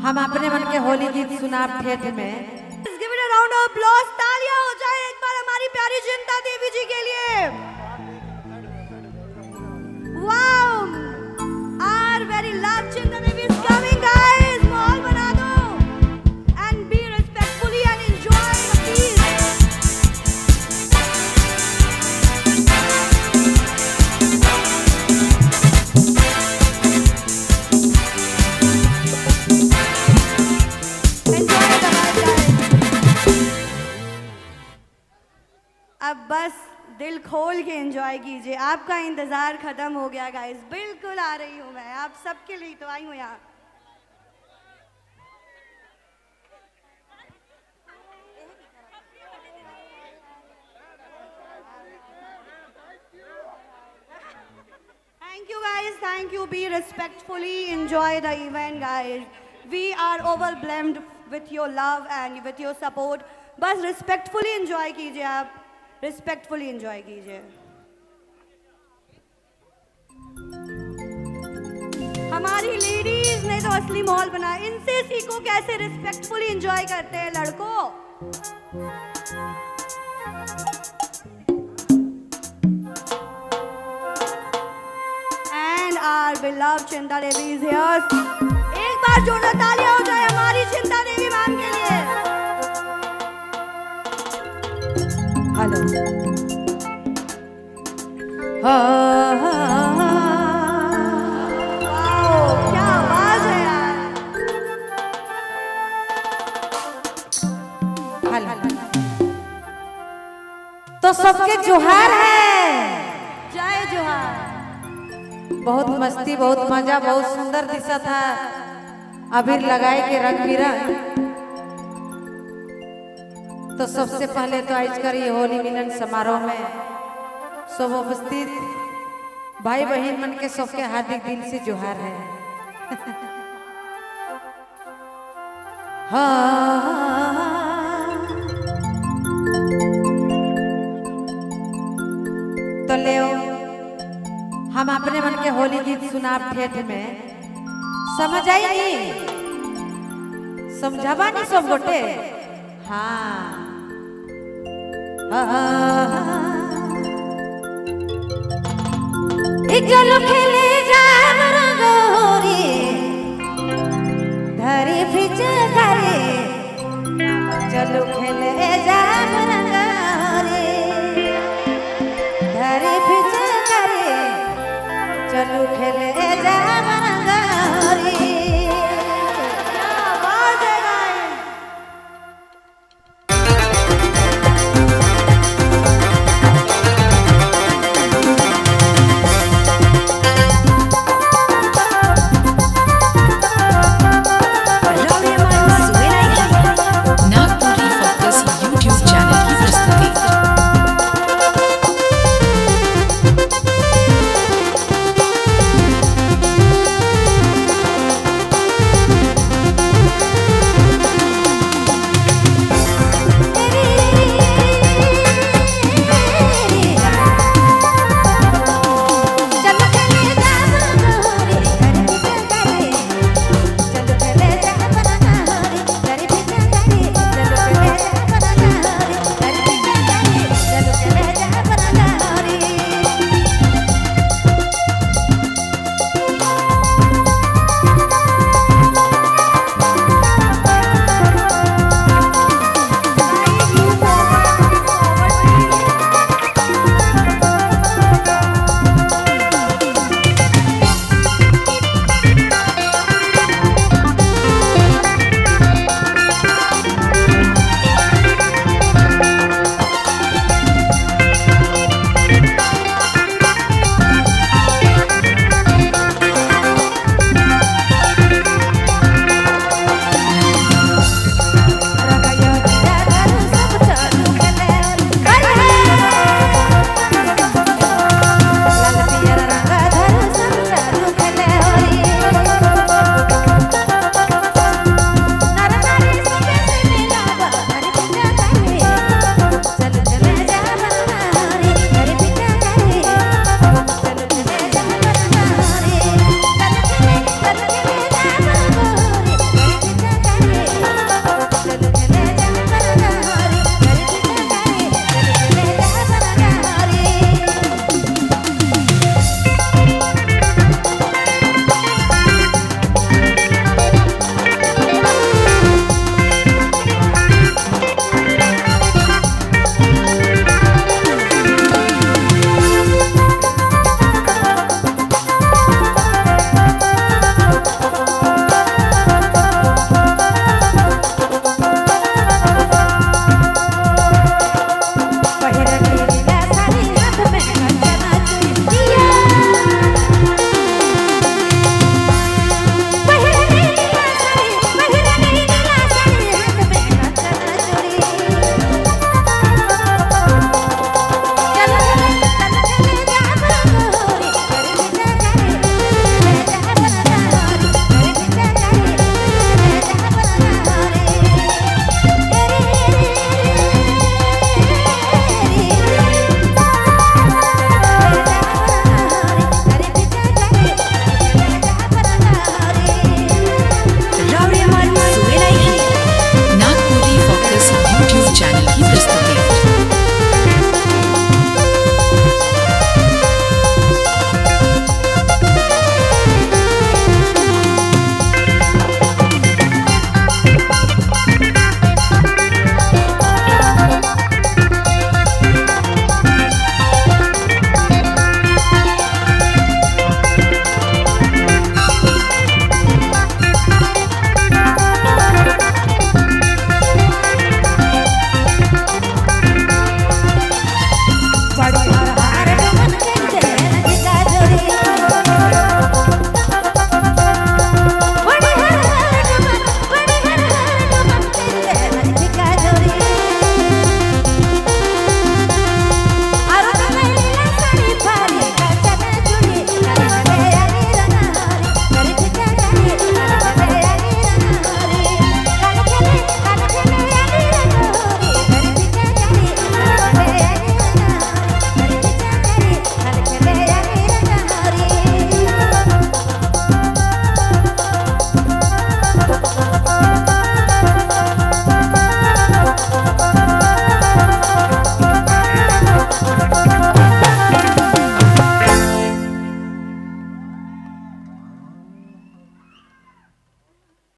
हम अपने मन के होली गीत सुनाब ठेठ में। Give it a round of applause, तालियां हो जाए एक बार हमारी प्यारी चिंता देवी जी के लिए। Wow, our very loved Chinta Devi is coming, guys. माहौल बना दो and be respectfully and enjoy the peace. अब बस दिल खोल के एंजॉय कीजिए। आपका इंतजार खत्म हो गया गाइस। बिल्कुल आ रही हूँ मैं, आप सबके लिए तो आई हूँ यहाँ। Thank you guys, thank you. Be respectfully, enjoy the event guys. We are overwhelmed with your love and with your support. बस respectfully enjoy कीजिए आप, respectfully enjoy कीजिए। हमारी लेडीज ने तो असली माहौल बनाया। इनसे सीखो कैसे respectfully enjoy करते हैं लड़कों। And our beloved Chinta Devi is here. एक बार जोरदार तालियां हो जाए हमारी चिंता देवी मैम के लिए। हेलो। वाओ, क्या आवाज है यार। हेलो। तो सबके जोहार है। जय जोहार। बहुत मस्ती, बहुत मजा, बहुत सुंदर दिशा था। अबीर लगाए के रंग बिरंग। तो सबसे पहले तो आज कर ये होली मिलन समारोह में सब उपस्थित भाई बहन मन के सबके हार्दिक दिल से जोहार है। तो ले हम अपने मन के होली गीत सुनाब ठेठ में। समझ आई नहीं? समझावा नहीं सब गोटे? हाँ। चलो खेले जाम रंगोरी धरी फिच करे। चलो खेले जाम रंगोरी धरी फिच करे। चलो खेले